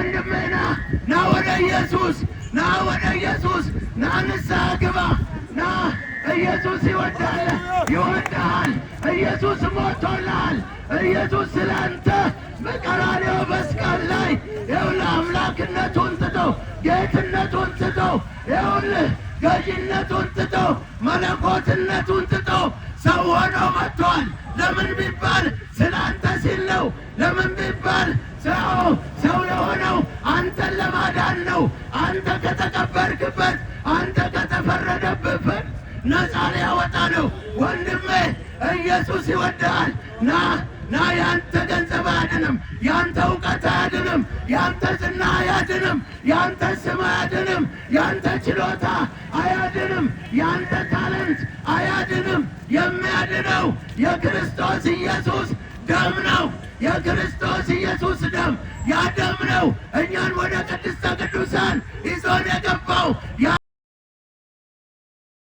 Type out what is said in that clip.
ወንድሜ ና ወደ ኢየሱስ፣ ና ወደ ኢየሱስ፣ ና ንስሐ ግባ፣ ና ኢየሱስ ይወድሃል። ኢየሱስ ሞቶልሃል። ኢየሱስ ስላንተ በቀራንዮ መስቀል ላይ ይኸውልህ አምላክነቱን ትቶ ጌትነቱን ትቶ ይኸውልህ ገዥነቱን ትቶ መለኮትነቱን ትቶ ሰው ሆኖ መጥቷል። ለምን ቢባል ስላንተ ሲል ነው። ለምን ቢባል ሰው የሆነው አንተን ለማዳን ነው። አንተ ከተቀበርክበት፣ አንተ ከተፈረደብበት ነፃ ሊያወጣ ነው። ወንድሜ ኢየሱስ ይወድሃል። ና ያንተ ገንዘብ አያድንም፣ ያንተ እውቀት አያድንም፣ ያንተ ዝና አያድንም፣ ያንተ ስም አያድንም፣ ያንተ ችሎታ አያድንም፣ ያንተ ታለንት አያድንም። የሚያድነው የክርስቶስ ኢየሱስ ደም ነው። የክርስቶስ ኢየሱስ ደም ያደም ነው እኛን ወደ ቅድስተ ቅዱሳን